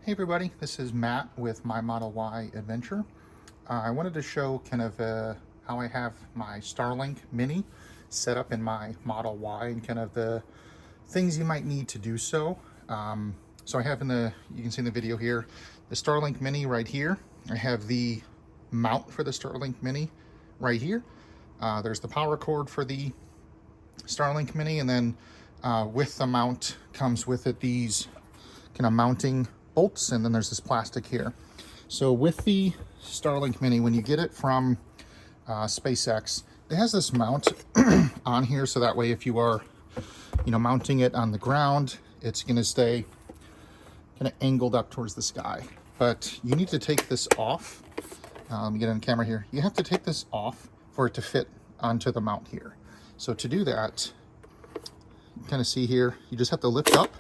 Hey everybody, this is Matt with my Model Y adventure. I wanted to show kind of how I have my Starlink Mini set up in my Model Y and kind of the things you might need to do so. So I have you can see in the video here, the Starlink Mini right here. I have the mount for the Starlink Mini right here. There's the power cord for the Starlink Mini, and then with the mount comes with it these kind of mounting bolts, and then there's this plastic here. So with the Starlink Mini, when you get it from SpaceX, it has this mount on here, so that way if you are mounting it on the ground, it's going to stay kind of angled up towards the sky. But you need to take this off. Let me get on camera here. You have to take this off for it to fit onto the mount here. So to do that, you can kind of see here, you just have to lift up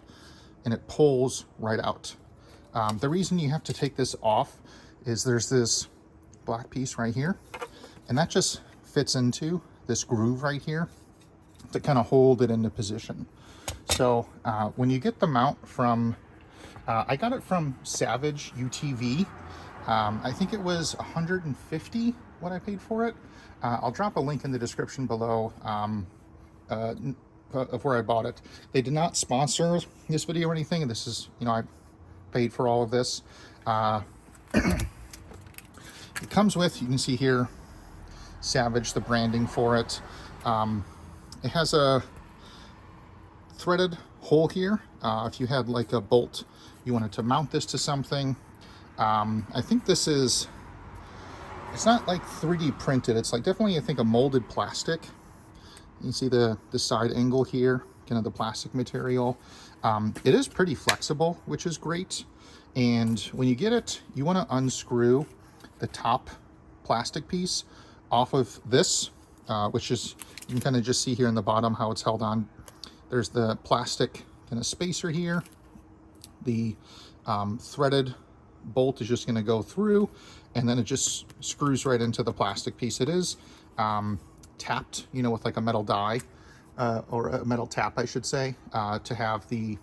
and it pulls right out. The reason you have to take this off is there's this black piece right here, and that just fits into this groove right here to kind of hold it into position. So when you get the mount from, I got it from Savage UTV. I think it was $150 what I paid for it. I'll drop a link in the description below of where I bought it. They did not sponsor this video or anything, and this is, I paid for all of this. It comes with, you can see here, Savage, the branding for it. It has a threaded hole here. If you had like a bolt, you wanted to mount this to something. I think this is, it's not like 3D printed. It's like definitely, I think, a molded plastic. You can see the side angle here, kind of the plastic material. It is pretty flexible, which is great. And when you get it, you want to unscrew the top plastic piece off of this, which is, you can kind of just see here in the bottom how it's held on. There's the plastic kind of spacer here. The threaded bolt is just going to go through, and then it just screws right into the plastic piece. It is tapped, with like a metal die, or a metal tap, I should say, to have the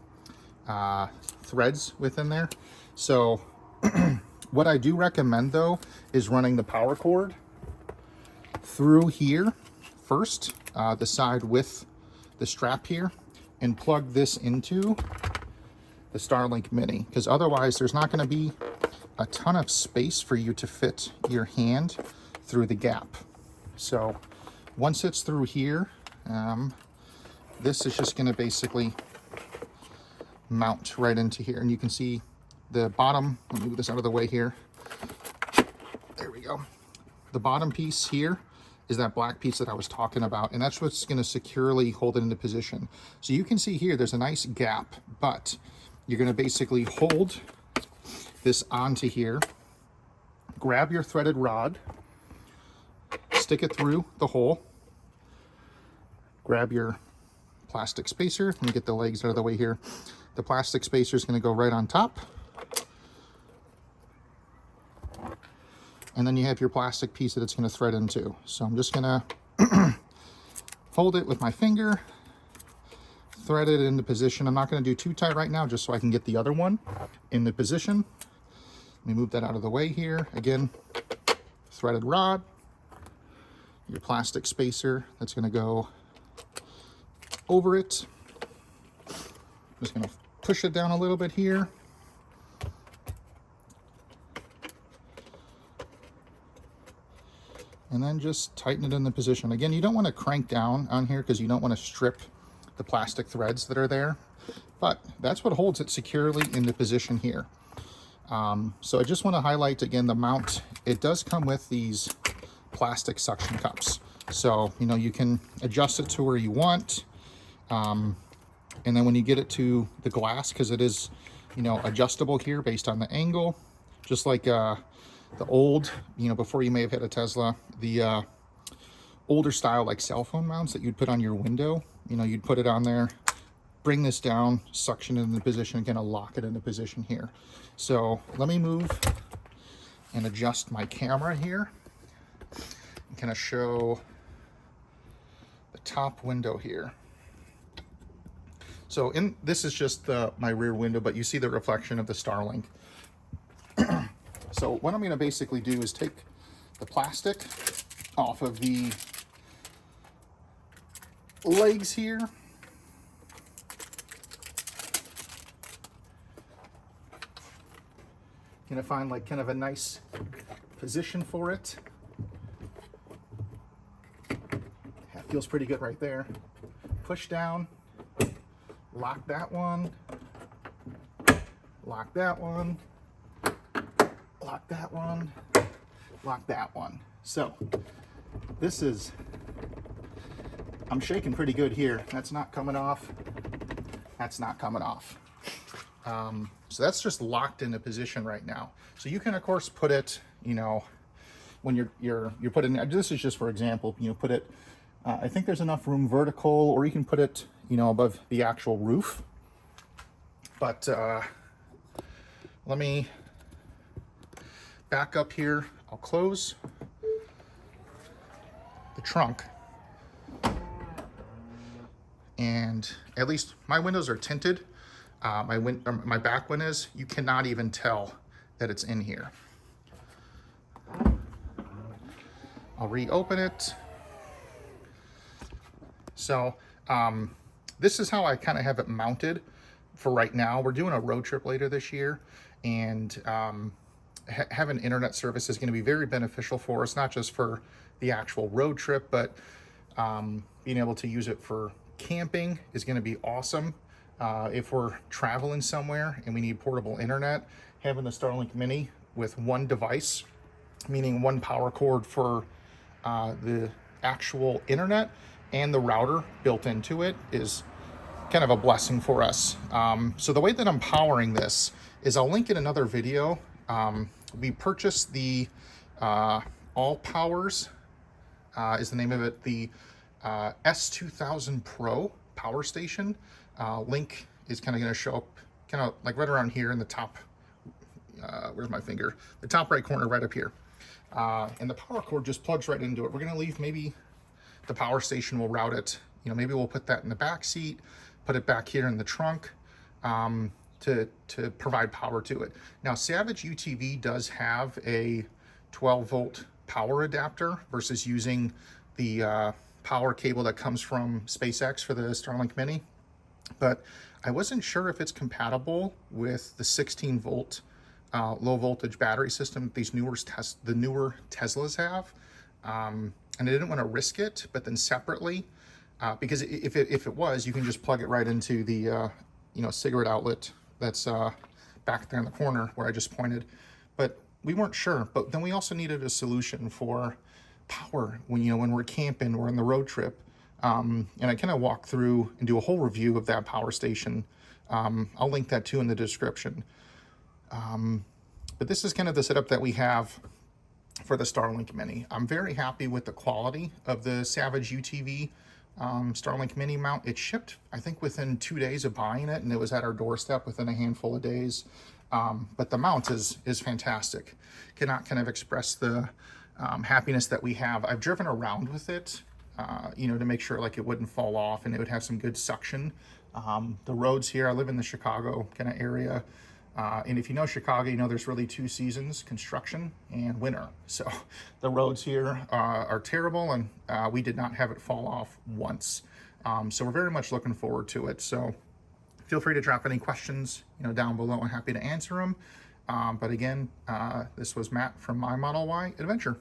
threads within there. So what I do recommend though is running the power cord through here first, the side with the strap here, and plug this into the Starlink Mini, because otherwise there's not going to be a ton of space for you to fit your hand through the gap. So once it's through here, this is just going to basically mount right into here. And you can see the bottom, let me move this out of the way here. There we go. The bottom piece here is that black piece that I was talking about, and that's what's going to securely hold it into position. So you can see here, there's a nice gap, but you're going to basically hold this onto here, grab your threaded rod, stick it through the hole, grab your plastic spacer. Let me get the legs out of the way here. The plastic spacer is going to go right on top. And then you have your plastic piece that it's going to thread into. So I'm just going to hold it with my finger, thread it into position. I'm not going to do too tight right now, just so I can get the other one in the position. Let me move that out of the way here. Again, threaded rod, your plastic spacer that's going to go over it. Just going to push it down a little bit here. And then just tighten it in the position. Again, you don't want to crank down on here because you don't want to strip the plastic threads that are there. But that's what holds it securely in the position here. So I just want to highlight again the mount. It does come with these plastic suction cups. So, you can adjust it to where you want. And then when you get it to the glass, because it is, adjustable here based on the angle, just like the old, before you may have had a Tesla, the older style like cell phone mounts that you'd put on your window, you'd put it on there, bring this down, suction it into position, and kind of lock it into position here. So let me move and adjust my camera here and kind of show the top window here. So this is just my rear window, but you see the reflection of the Starlink. So what I'm going to basically do is take the plastic off of the legs here. Gonna find like kind of a nice position for it. That feels pretty good right there. Push down, lock that one, lock that one, lock that one, lock that one. So this is, I'm shaking pretty good here. That's not coming off. That's not coming off. So that's just locked into position right now. So you can of course put it, you know, when you're putting, this is just for example, you know, put it, I think there's enough room vertical, or you can put it, you know, above the actual roof. But let me back up here. I'll close the trunk. And at least my windows are tinted. My back one is, you cannot even tell that it's in here. I'll reopen it. So this is how I kind of have it mounted for right now. We're doing a road trip later this year, and having internet service is going to be very beneficial for us, not just for the actual road trip, but being able to use it for camping is going to be awesome. If we're traveling somewhere and we need portable internet, having the Starlink Mini with one device, meaning one power cord for the actual internet and the router built into it, is kind of a blessing for us. So the way that I'm powering this is, I'll link in another video. We purchased the All Powers, is the name of it, the S2000 Pro power station. Link is kind of going to show up kind of like right around here in the top, where's my finger? The top right corner right up here. And the power cord just plugs right into it. We're going to leave, maybe the power station will route it. You know, maybe we'll put that in the back seat, put it back here in the trunk to provide power to it. Now, Savage UTV does have a 12-volt power adapter versus using the power cable that comes from SpaceX for the Starlink Mini. But I wasn't sure if it's compatible with the 16-volt low voltage battery system these newer Teslas have, and I didn't want to risk it. But then separately, because if it was, you can just plug it right into the you know, cigarette outlet that's back there in the corner where I just pointed. But we weren't sure. But then we also needed a solution for power when, you know, when we're camping or in the road trip. And I kind of walk through and do a whole review of that power station. I'll link that too in the description. But this is kind of the setup that we have for the Starlink Mini. I'm very happy with the quality of the Savage UTV Starlink Mini mount. It shipped, I think, within 2 days of buying it, and it was at our doorstep within a handful of days. But the mount is fantastic. Cannot kind of express the happiness that we have. I've driven around with it, you know, to make sure like it wouldn't fall off and it would have some good suction. The roads here, I live in the Chicago kind of area. And if you know Chicago, you know there's really two seasons: construction and winter. So the roads here are terrible, and we did not have it fall off once. So we're very much looking forward to it. So feel free to drop any questions, you know, down below. I'm happy to answer them. But again, this was Matt from My Model Y Adventure.